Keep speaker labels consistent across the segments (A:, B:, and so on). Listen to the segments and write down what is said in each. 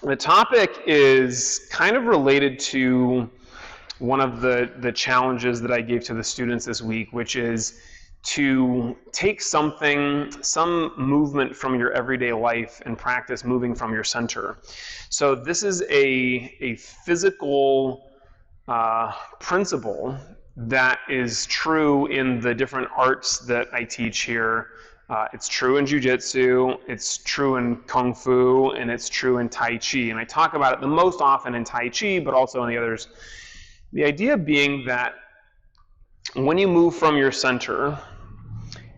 A: The topic is kind of related to one of the challenges that I gave to the students this week, which is to take some movement from your everyday life and practice moving from your center. So this is a physical principle that is true in the different arts that I teach here. It's true in Jiu-Jitsu, it's true in Kung Fu, and it's true in Tai Chi. And I talk about it the most often in Tai Chi, but also in the others. The idea being that when you move from your center,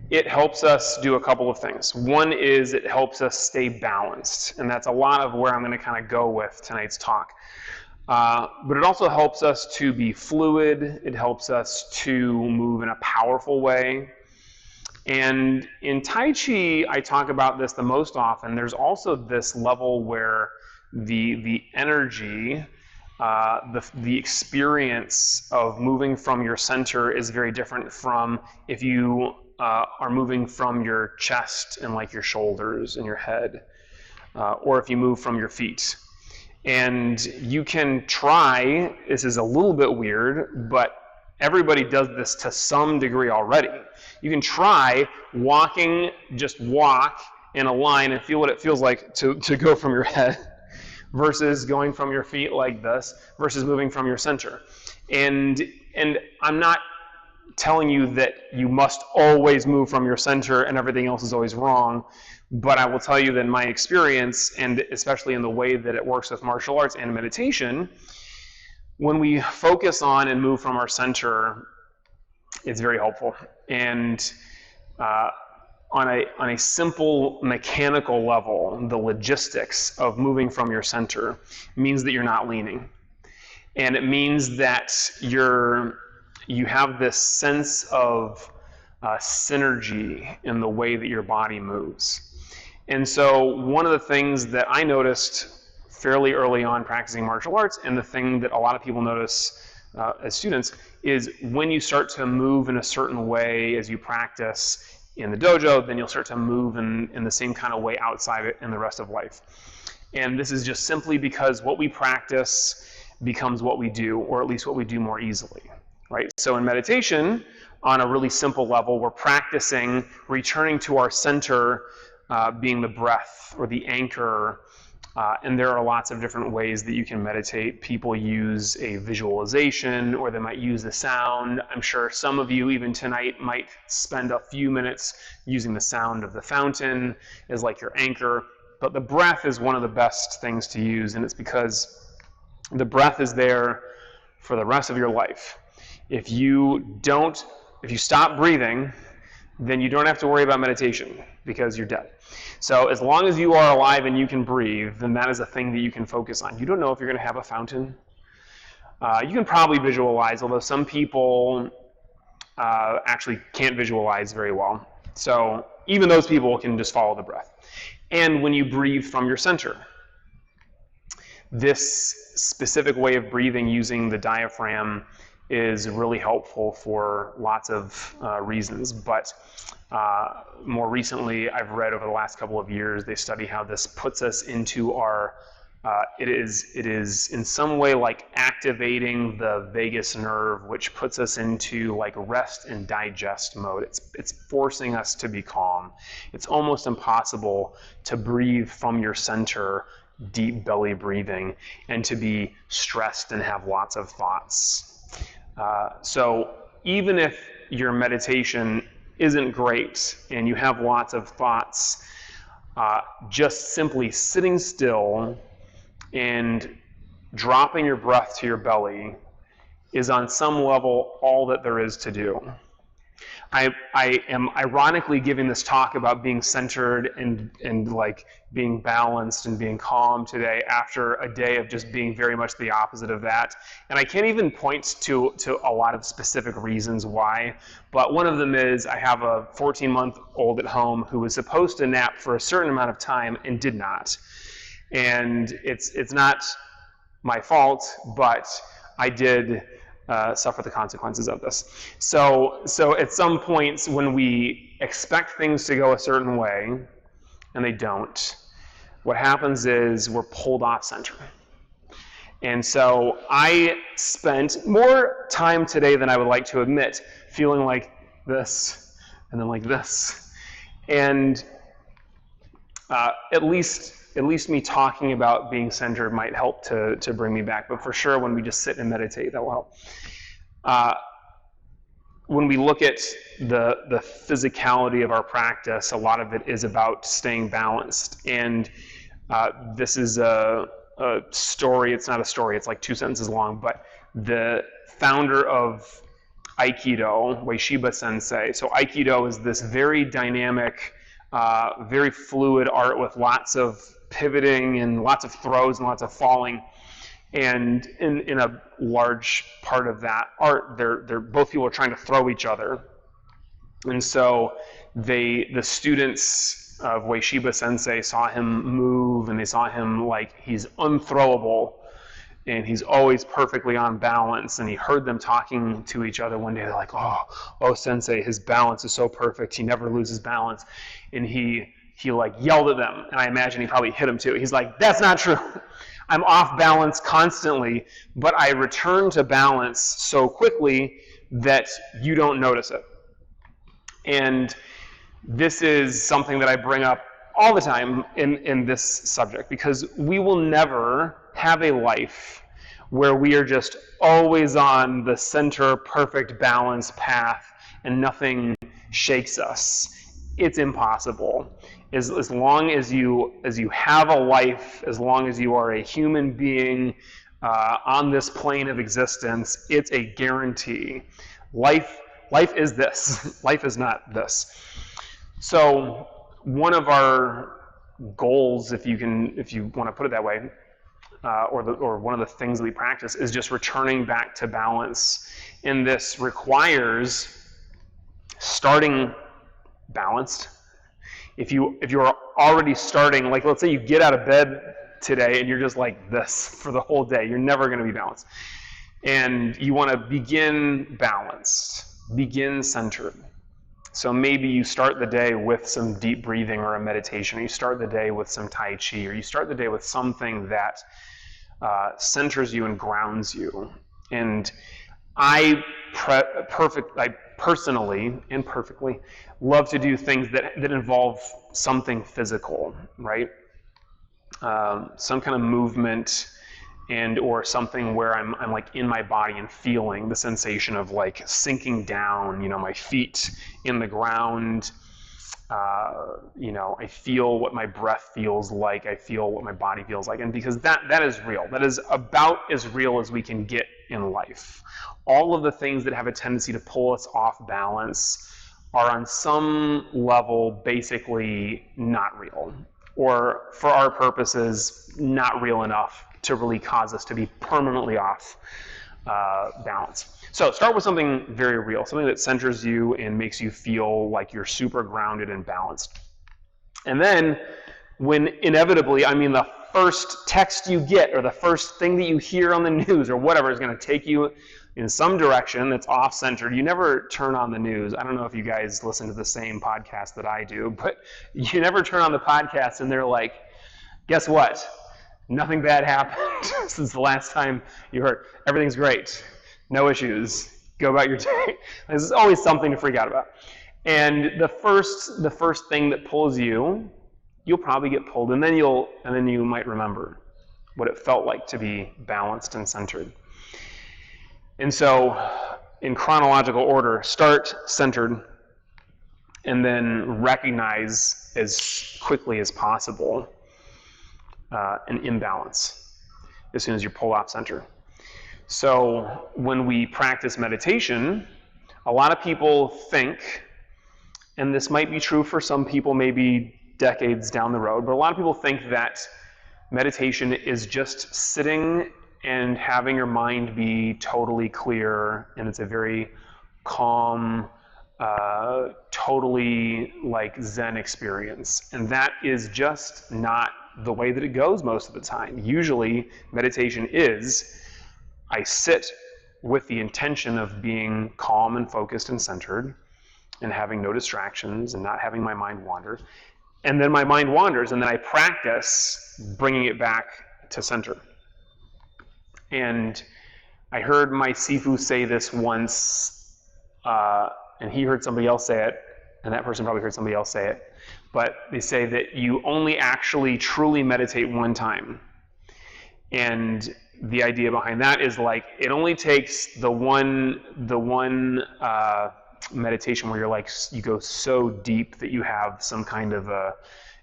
A: it helps us do a couple of things. One is it helps us stay balanced, and that's a lot of where I'm going to kind of go with tonight's talk. But it also helps us to be fluid. It helps us to move in a powerful way. And in Tai Chi, I talk about this the most often. There's also this level where the energy, the experience of moving from your center is very different from if you are moving from your chest and like your shoulders and your head, or if you move from your feet. And you can try, this is a little bit weird, but everybody does this to some degree already. You can try walking, just walk in a line and feel what it feels like to go from your head versus going from your feet like this versus moving from your center. And I'm not telling you that you must always move from your center and everything else is always wrong, but I will tell you that in my experience, and especially in the way that it works with martial arts and meditation, when we focus on and move from our center, it's very helpful. And on a simple mechanical level, the logistics of moving from your center means that you're not leaning. And it means that you have this sense of synergy in the way that your body moves. And so one of the things that I noticed fairly early on practicing martial arts, and the thing that a lot of people notice as students, is when you start to move in a certain way as you practice in the dojo, then you'll start to move in the same kind of way outside it in the rest of life. And this is just simply because what we practice becomes what we do, or at least what we do more easily, right? So in meditation, on a really simple level, we're practicing returning to our center, being the breath or the anchor. And there are lots of different ways that you can meditate. People use a visualization, or they might use the sound. I'm sure some of you, even tonight, might spend a few minutes using the sound of the fountain as like your anchor. But the breath is one of the best things to use, and it's because the breath is there for the rest of your life. If you stop breathing, then you don't have to worry about meditation because you're dead. So as long as you are alive and you can breathe, then that is a thing that you can focus on. You don't know if you're going to have a fountain. You can probably visualize, although some people actually can't visualize very well. So even those people can just follow the breath. And when you breathe from your center, this specific way of breathing using the diaphragm is really helpful for lots of reasons. But more recently, I've read over the last couple of years, they study how this puts us into our, it is in some way like activating the vagus nerve, which puts us into like rest and digest mode. It's forcing us to be calm. It's almost impossible to breathe from your center, deep belly breathing, and to be stressed and have lots of thoughts. So even if your meditation isn't great and you have lots of thoughts, just simply sitting still and dropping your breath to your belly is on some level all that there is to do. I am ironically giving this talk about being centered and like being balanced and being calm today after a day of just being very much the opposite of that. And I can't even point to a lot of specific reasons why, but one of them is I have a 14-month-old at home who was supposed to nap for a certain amount of time and did not. And it's not my fault, but I did suffer the consequences of this. So at some points when we expect things to go a certain way and they don't, what happens is we're pulled off center. And so I spent more time today than I would like to admit feeling like this and then like this. And at least me talking about being centered might help to bring me back. But for sure, when we just sit and meditate, that will help. When we look at the physicality of our practice, a lot of it is about staying balanced. And this is a story. It's not a story. It's like 2 sentences long. But the founder of Aikido, Ueshiba Sensei. So Aikido is this very dynamic, very fluid art with lots of pivoting and lots of throws and lots of falling. And in a large part of that art, they're both people are trying to throw each other. And so the students of Ueshiba Sensei saw him move, and they saw him like he's unthrowable, and he's always perfectly on balance. And he heard them talking to each other one day. They're like, oh, Sensei, his balance is so perfect. He never loses balance. And he like yelled at them, and I imagine he probably hit them too. He's like, that's not true. I'm off balance constantly, but I return to balance so quickly that you don't notice it. And this is something that I bring up all the time in this subject, because we will never have a life where we are just always on the center, perfect balance path and nothing shakes us. It's impossible. As long as you have a life, as long as you are a human being on this plane of existence, it's a guarantee. Life is this. Life is not this. So one of our goals, if you want to put it that way, or one of the things that we practice, is just returning back to balance. And this requires starting balanced. If you are already starting, like let's say you get out of bed today and you're just like this for the whole day, you're never going to be balanced. And you want to begin balanced, begin centered. So maybe you start the day with some deep breathing or a meditation, or you start the day with some Tai Chi, or you start the day with something that centers you and grounds you. And I personally and perfectly love to do things that involve something physical, right? Some kind of movement, and or something where I'm like in my body and feeling the sensation of like sinking down, my feet in the ground. I feel what my breath feels like. I feel what my body feels like. And because that is real. That is about as real as we can get in life. All of the things that have a tendency to pull us off balance are on some level basically not real, or for our purposes, not real enough to really cause us to be permanently off balance. So start with something very real, something that centers you and makes you feel like you're super grounded and balanced. And then when inevitably, the first text you get or the first thing that you hear on the news or whatever is going to take you in some direction that's off-centered, you never turn on the news. I don't know if you guys listen to the same podcast that I do, but you never turn on the podcast and they're like, guess what? Nothing bad happened since the last time you heard. Everything's great. No issues. Go about your day. There's always something to freak out about. And the first thing that pulls you, you'll probably get pulled, and then you might remember what it felt like to be balanced and centered. And so, in chronological order, start centered, and then recognize as quickly as possible an imbalance as soon as you pull off center. So when we practice meditation, a lot of people think, and this might be true for some people maybe decades down the road, but a lot of people think that meditation is just sitting and having your mind be totally clear, and it's a very calm, totally like Zen experience. And that is just not the way that it goes most of the time. Usually, meditation is, I sit with the intention of being calm and focused and centered and having no distractions and not having my mind wander. And then my mind wanders, and then I practice bringing it back to center. And I heard my Sifu say this once, and he heard somebody else say it, and that person probably heard somebody else say it. But they say that you only actually truly meditate one time. And the idea behind that is like, it only takes the one meditation where you're like, you go so deep that you have some kind of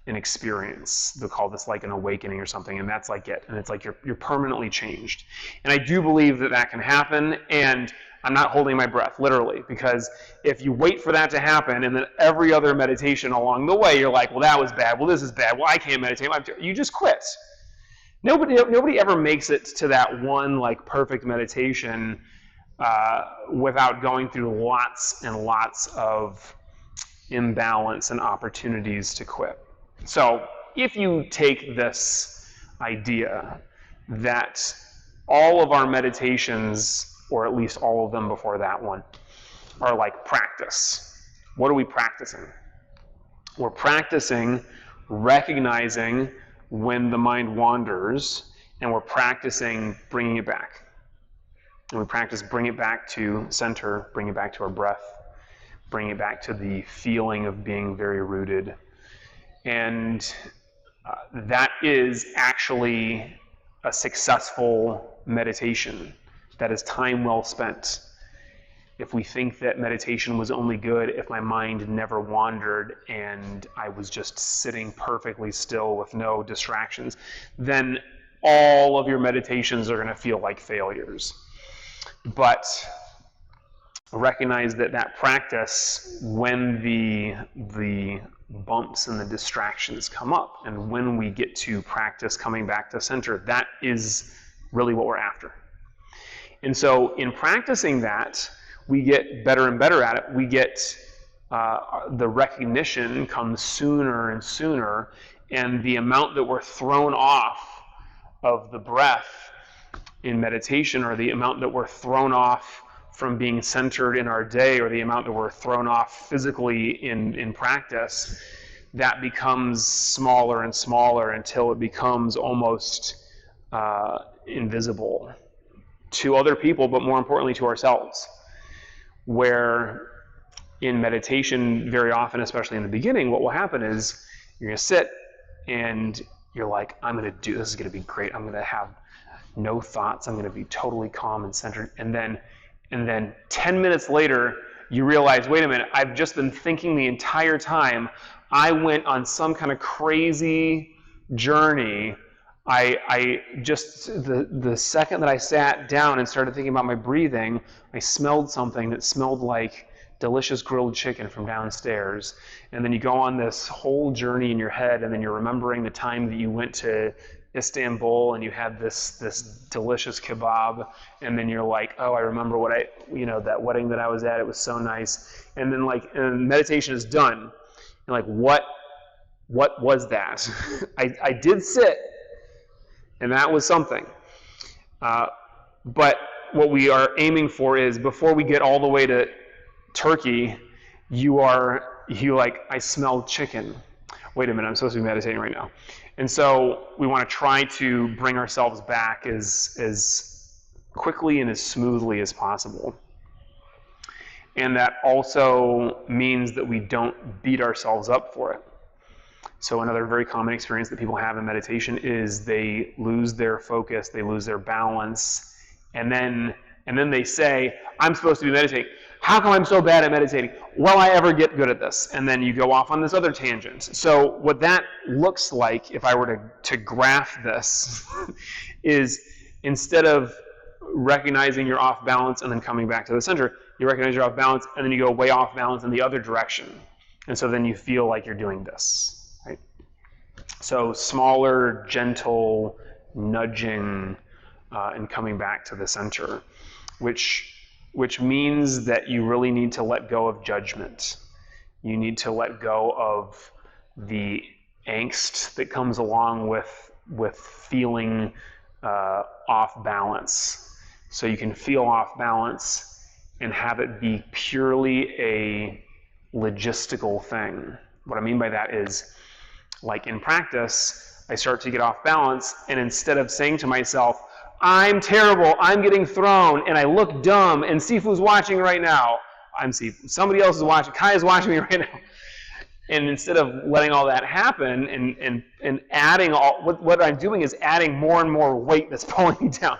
A: an experience. They'll call this like an awakening or something, and that's like it. And it's like you're permanently changed. And I do believe that that can happen, and I'm not holding my breath, literally, because if you wait for that to happen, and then every other meditation along the way, you're like, well, that was bad, well, this is bad, well, I can't meditate, you just quit. Nobody ever makes it to that one like perfect meditation without going through lots and lots of imbalance and opportunities to quit. So if you take this idea that all of our meditations, or at least all of them before that one, are like practice. What are we practicing? We're practicing recognizing when the mind wanders, and we're practicing bringing it back. And we practice bring it back to center, bring it back to our breath, bring it back to the feeling of being very rooted. And that is actually a successful meditation. That is time well spent. If we think that meditation was only good if my mind never wandered and I was just sitting perfectly still with no distractions, then all of your meditations are going to feel like failures. But recognize that practice, when the bumps and the distractions come up, and when we get to practice coming back to center, that is really what we're after. And so in practicing that, we get better and better at it. We get the recognition comes sooner and sooner, and the amount that we're thrown off of the breath in meditation, or the amount that we're thrown off from being centered in our day, or the amount that we're thrown off physically in practice, that becomes smaller and smaller until it becomes almost invisible to other people, but more importantly to ourselves. Where in meditation, very often, especially in the beginning, what will happen is you're going to sit and you're like, this is going to be great. I'm going to have no thoughts. I'm going to be totally calm and centered. And then 10 minutes later, you realize, wait a minute, I've just been thinking the entire time. I went on some kind of crazy journey. I just, the second that I sat down and started thinking about my breathing, I smelled something that smelled like delicious grilled chicken from downstairs. And then you go on this whole journey in your head, and then you're remembering the time that you went to Istanbul and you had this delicious kebab, and then you're like, oh, I remember that wedding that I was at, it was so nice. And then and meditation is done. You're like, what was that? I did sit, and that was something. But what we are aiming for is, before we get all the way to Turkey, I smelled chicken. Wait a minute, I'm supposed to be meditating right now. And so we want to try to bring ourselves back as quickly and as smoothly as possible. And that also means that we don't beat ourselves up for it. So another very common experience that people have in meditation is they lose their focus, they lose their balance, and then they say, I'm supposed to be meditating. How come I'm so bad at meditating? Will I ever get good at this? And then you go off on this other tangent. So what that looks like, if I were to graph this, is instead of recognizing you're off balance and then coming back to the center, you recognize you're off balance and then you go way off balance in the other direction. And so then you feel like you're doing this, right? So smaller, gentle nudging and coming back to the center, which means that you really need to let go of judgment. You need to let go of the angst that comes along with feeling off balance. So you can feel off balance and have it be purely a logistical thing. What I mean by that is, Like in practice, I start to get off balance, and instead of saying to myself, I'm terrible, I'm getting thrown, and I look dumb, and Sifu's watching right now. I'm Sifu. Somebody else is watching. Kai is watching me right now. And instead of letting all that happen and adding what I'm doing is adding more and more weight that's pulling me down.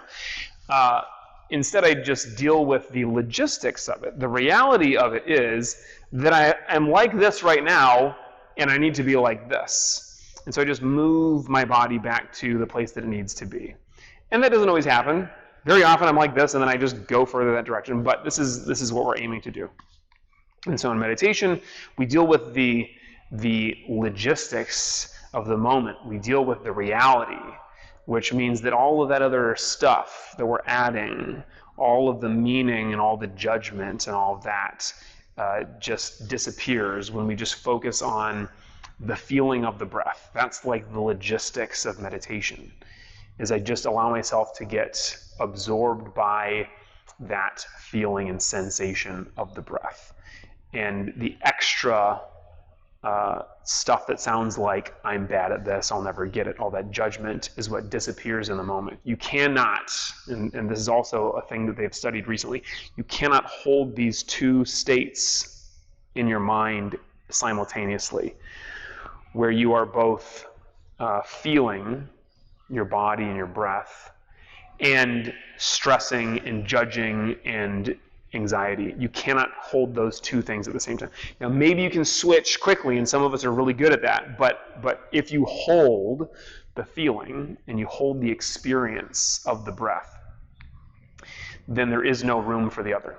A: Instead, I just deal with the logistics of it. The reality of it is that I am like this right now, and I need to be like this. And so I just move my body back to the place that it needs to be. And that doesn't always happen. Very often I'm like this, and then I just go further that direction. But this is what we're aiming to do. And so in meditation, we deal with the logistics of the moment. We deal with the reality, which means that all of that other stuff that we're adding, all of the meaning and all the judgment and all of that just disappears when we just focus on the feeling of the breath. That's like the logistics of meditation, is I just allow myself to get absorbed by that feeling and sensation of the breath. And the extra stuff that sounds like, I'm bad at this, I'll never get it, all that judgment is what disappears in the moment. You cannot, and this is also a thing that they've studied recently, you cannot hold these two states in your mind simultaneously, where you are both feeling your body and your breath and stressing and judging and anxiety. You cannot hold those two things at the same time. Now, maybe you can switch quickly, and some of us are really good at that, but if you hold the feeling and you hold the experience of the breath, then there is no room for the other.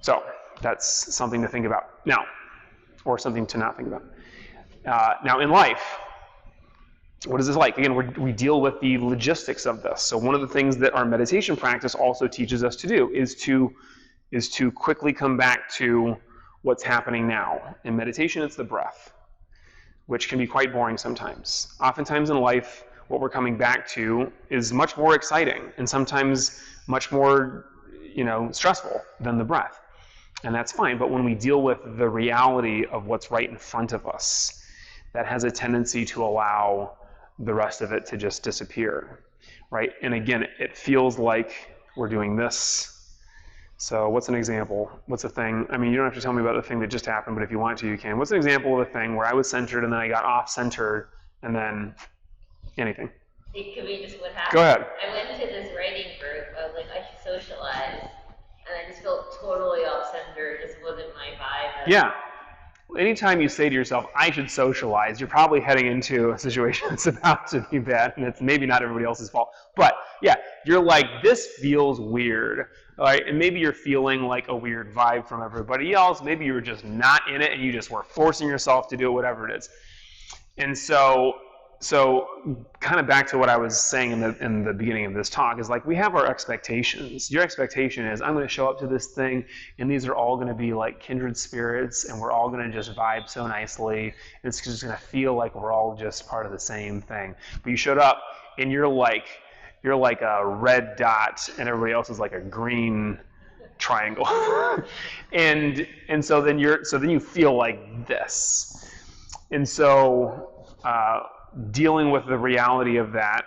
A: So that's something to think about now, or something to not think about. Now, in life, what is this like? Again, we deal with the logistics of this. So one of the things that our meditation practice also teaches us to do is to quickly come back to what's happening now. In meditation, it's the breath, which can be quite boring sometimes. Oftentimes in life, what we're coming back to is much more exciting and sometimes much more, stressful than the breath. And that's fine. But when we deal with the reality of what's right in front of us, that has a tendency to allow the rest of it to just disappear, right? And again, it feels like we're doing this. So what's an example? What's a thing? I mean, you don't have to tell me about the thing that just happened, but if you want to, you can. What's an example of a thing where I was centered and then I got off-centered and then anything?
B: It could be just what happened.
A: Go ahead.
B: I went into this writing group. I was like, I should socialize. And I just felt totally off-centered. It just wasn't my vibe.
A: Yeah. Anytime you say to yourself, I should socialize, you're probably heading into a situation that's about to be bad, and it's maybe not everybody else's fault. But yeah, you're like, this feels weird. All right, and maybe you're feeling like a weird vibe from everybody else. Maybe you were just not in it and you just were forcing yourself to do whatever it is. And so kind of back to what I was saying in the beginning of this talk is like, we have our expectations. Your expectation is, I'm going to show up to this thing and these are all going to be like kindred spirits and we're all going to just vibe so nicely. And it's just going to feel like we're all just part of the same thing. But you showed up and you're like a red dot and everybody else is like a green triangle. and so then you feel like this. And so dealing with the reality of that,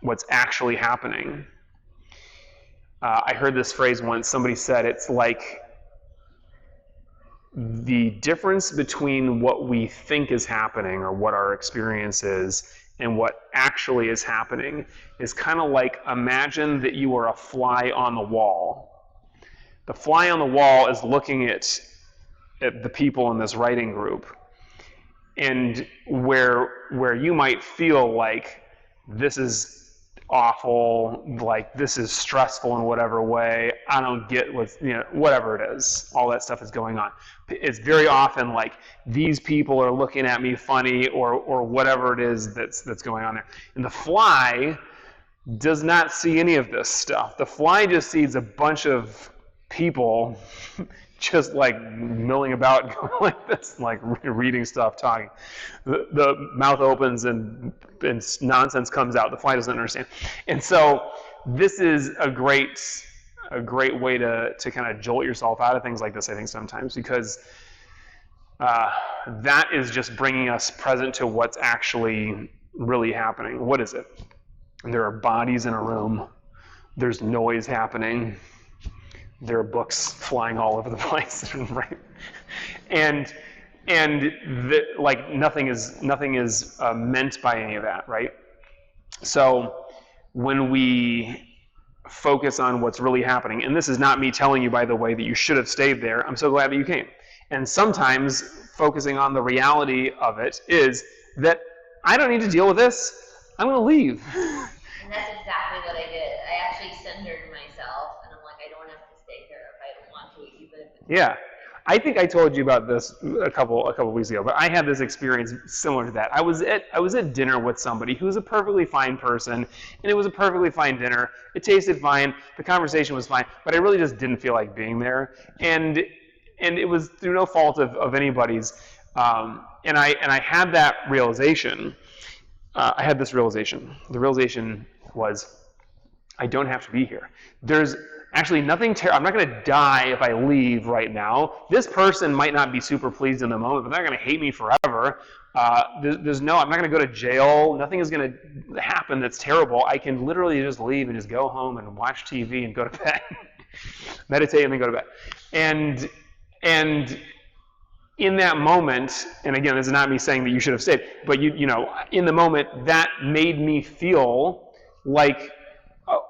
A: what's actually happening. I heard this phrase once, somebody said it's like the difference between what we think is happening or what our experience is and what actually is happening is kind of like, imagine that you are a fly on the wall. The fly on the wall is looking at the people in this writing group. And where you might feel like this is awful, like this is stressful in whatever way, I don't get whatever it is, all that stuff is going on. It's very often like these people are looking at me funny or whatever it is that's going on there. And the fly does not see any of this stuff. The fly just sees a bunch of people just like milling about, going like this, like reading stuff, talking. The mouth opens and nonsense comes out. The fly doesn't understand. And so this is a great way to kind of jolt yourself out of things like this, I think, sometimes, because that is just bringing us present to what's actually really happening. What is it? There are bodies in a room. There's noise happening. There are books flying all over the place, right? And like nothing is meant by any of that, right? So when we focus on what's really happening, and this is not me telling you, by the way, that you should have stayed there. I'm so glad that you came. And sometimes focusing on the reality of it is that I don't need to deal with this. I'm going to leave.
B: And that's exactly what I did. I actually centered myself, and I'm like, I don't have to stay here if I don't want to, even if it's
A: Yeah. I think I told you about this a couple weeks ago, but I had this experience similar to that. I was at dinner with somebody who was a perfectly fine person, and it was a perfectly fine dinner. It tasted fine, the conversation was fine, but I really just didn't feel like being there. And it was through no fault of anybody's. And I had that realization. I had this realization. The realization was, I don't have to be here. There's actually nothing terrible. I'm not going to die if I leave right now. This person might not be super pleased in the moment, but they're not going to hate me forever. I'm not going to go to jail. Nothing is going to happen that's terrible. I can literally just leave and just go home and watch TV and go to bed, meditate and then go to bed. And in that moment, and again, this is not me saying that you should have stayed, but you know, in the moment, that made me feel like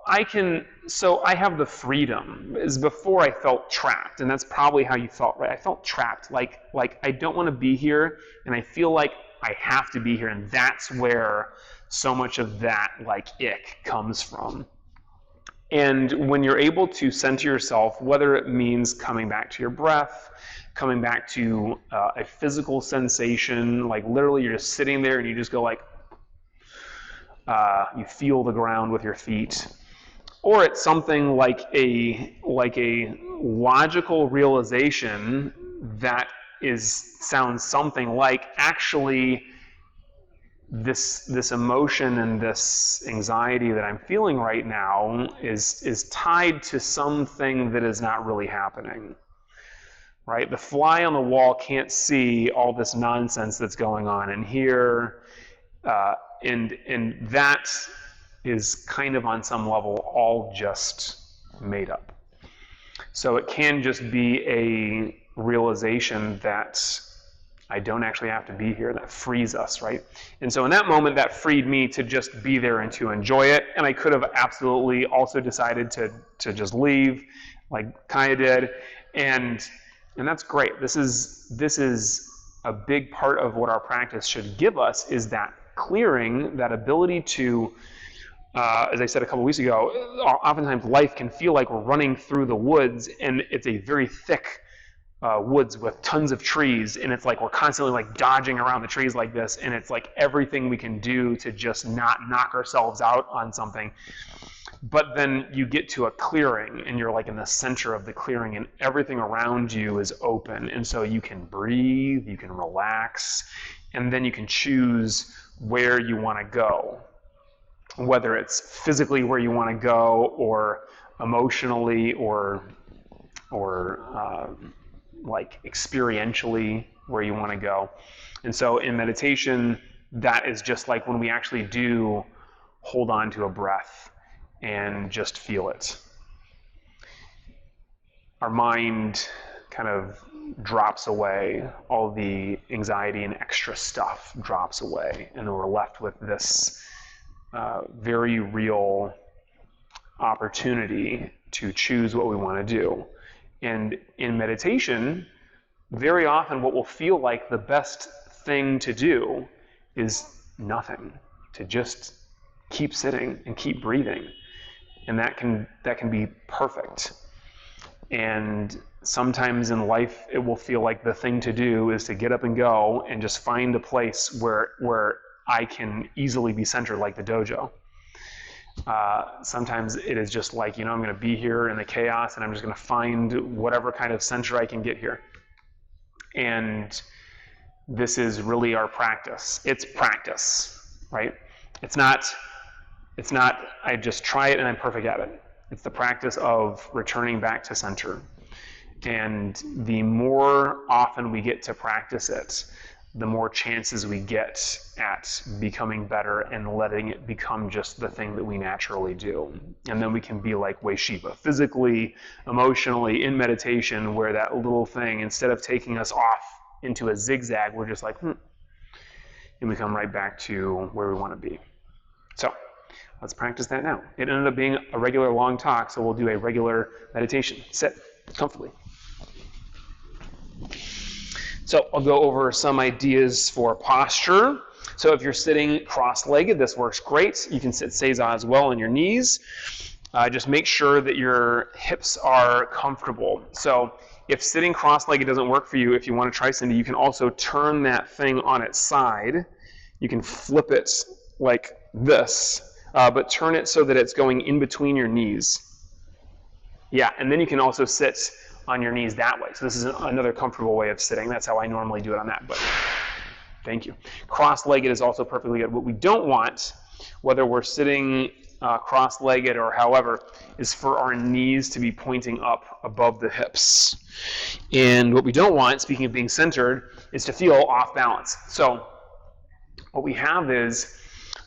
A: I have the freedom. Is before I felt trapped, and that's probably how you felt, right? I felt trapped, like I don't want to be here, and I feel like I have to be here, and that's where so much of that like ick comes from. And when you're able to center yourself, whether it means coming back to your breath, coming back to a physical sensation, like literally you're just sitting there and you just go like, you feel the ground with your feet, or it's something like a logical realization that sounds something like, actually, this emotion and this anxiety that I'm feeling right now is tied to something that is not really happening. Right? The fly on the wall can't see all this nonsense that's going on in here, and that is kind of on some level all just made up. So it can just be a realization that I don't actually have to be here. That frees us, right? And so in that moment, that freed me to just be there and to enjoy it. And I could have absolutely also decided to just leave, like Kaya did, and that's great. This is a big part of what our practice should give us, is that clearing, that ability to, as I said a couple weeks ago, oftentimes life can feel like we're running through the woods, and it's a very thick woods with tons of trees, and it's like we're constantly like dodging around the trees like this, and it's like everything we can do to just not knock ourselves out on something. But then you get to a clearing, and you're like in the center of the clearing, and everything around you is open, and so you can breathe, you can relax, and then you can choose where you want to go, whether it's physically where you want to go, or emotionally, or like experientially where you want to go. And so in meditation, that is just like when we actually do hold on to a breath and just feel it. Our mind kind of drops away, all the anxiety and extra stuff drops away, and then we're left with this very real opportunity to choose what we want to do. And in meditation, very often what will feel like the best thing to do is nothing, to just keep sitting and keep breathing. And that can be perfect. And sometimes in life, it will feel like the thing to do is to get up and go and just find a place where I can easily be centered, like the dojo. Sometimes it is just like, I'm going to be here in the chaos, and I'm just going to find whatever kind of center I can get here. And this is really our practice. It's practice, right? It's not I just try it and I'm perfect at it. It's the practice of returning back to center. And the more often we get to practice it, the more chances we get at becoming better and letting it become just the thing that we naturally do. And then we can be like Wei Shiba, physically, emotionally, in meditation, where that little thing, instead of taking us off into a zigzag, we're just like, and we come right back to where we want to be. So let's practice that now. It ended up being a regular long talk, so we'll do a regular meditation. Sit comfortably. So I'll go over some ideas for posture. So if you're sitting cross-legged, this works great. You can sit seiza as well on your knees. Just make sure that your hips are comfortable. So if sitting cross-legged doesn't work for you, if you want to try Cindy, you can also turn that thing on its side. You can flip it like this, but turn it so that it's going in between your knees. Yeah, and then you can also sit on your knees that way. So this is another comfortable way of sitting. That's how I normally do it on that, but thank you. Cross-legged is also perfectly good. What we don't want, whether we're sitting cross-legged or however, is for our knees to be pointing up above the hips. And what we don't want, speaking of being centered, is to feel off balance. So what we have is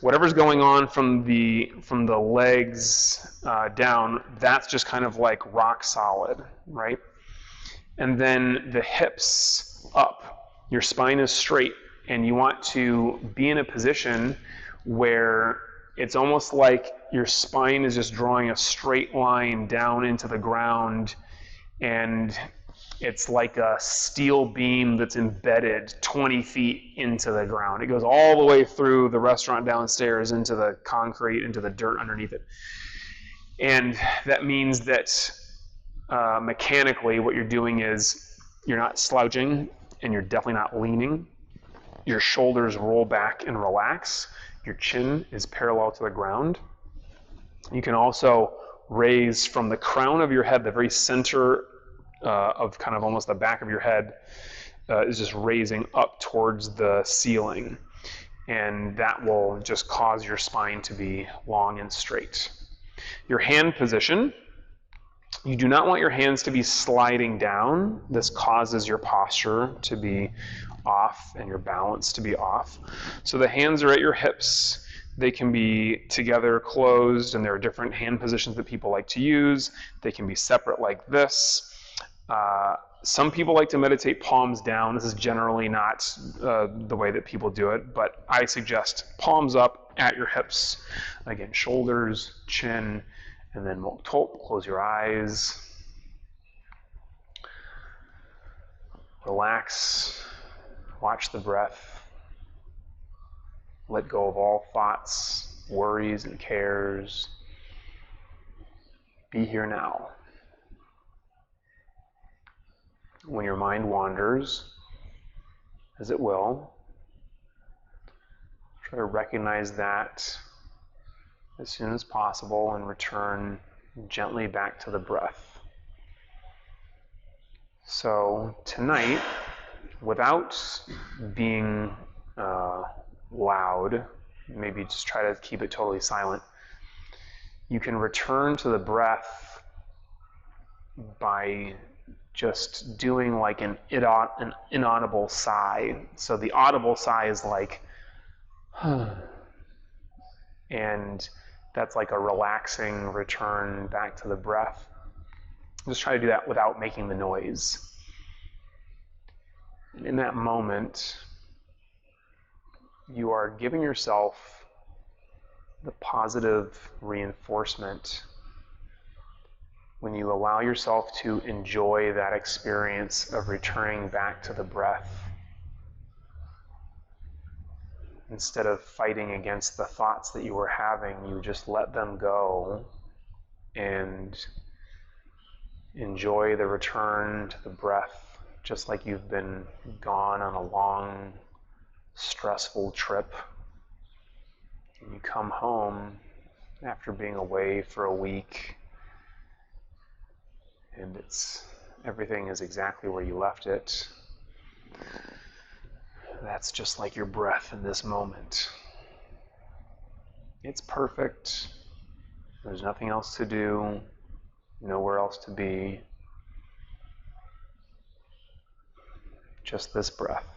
A: whatever's going on from the legs down, that's just kind of like rock solid, right? And then the hips up, your spine is straight, and you want to be in a position where it's almost like your spine is just drawing a straight line down into the ground, and it's like a steel beam that's embedded 20 feet into the ground. It goes all the way through the restaurant downstairs into the concrete, into the dirt underneath it. And that means that mechanically what you're doing is you're not slouching and you're definitely not leaning. Your shoulders roll back and relax. Your chin is parallel to the ground. You can also raise from the crown of your head, the very center of kind of almost the back of your head is just raising up towards the ceiling. And that will just cause your spine to be long and straight. Your hand position, you do not want your hands to be sliding down. This causes your posture to be off and your balance to be off. So the hands are at your hips. They can be together closed, and there are different hand positions that people like to use. They can be separate like this. Some people like to meditate palms down. This is generally not the way that people do it, but I suggest palms up at your hips. Again, shoulders, chin, and then close your eyes. Relax. Watch the breath. Let go of all thoughts, worries, and cares. Be here now. When your mind wanders, as it will, try to recognize that as soon as possible and return gently back to the breath. So tonight, without being loud, maybe just try to keep it totally silent, you can return to the breath by just doing like an inaudible sigh. So the audible sigh is like, and that's like a relaxing return back to the breath. Just try to do that without making the noise. And in that moment, you are giving yourself the positive reinforcement when you allow yourself to enjoy that experience of returning back to the breath instead of fighting against the thoughts that you were having. You just let them go and enjoy the return to the breath, just like you've been gone on a long, stressful trip. And you come home after being away for a week, and everything is exactly where you left it. That's just like your breath in this moment. It's perfect. There's nothing else to do, nowhere else to be. just this breath.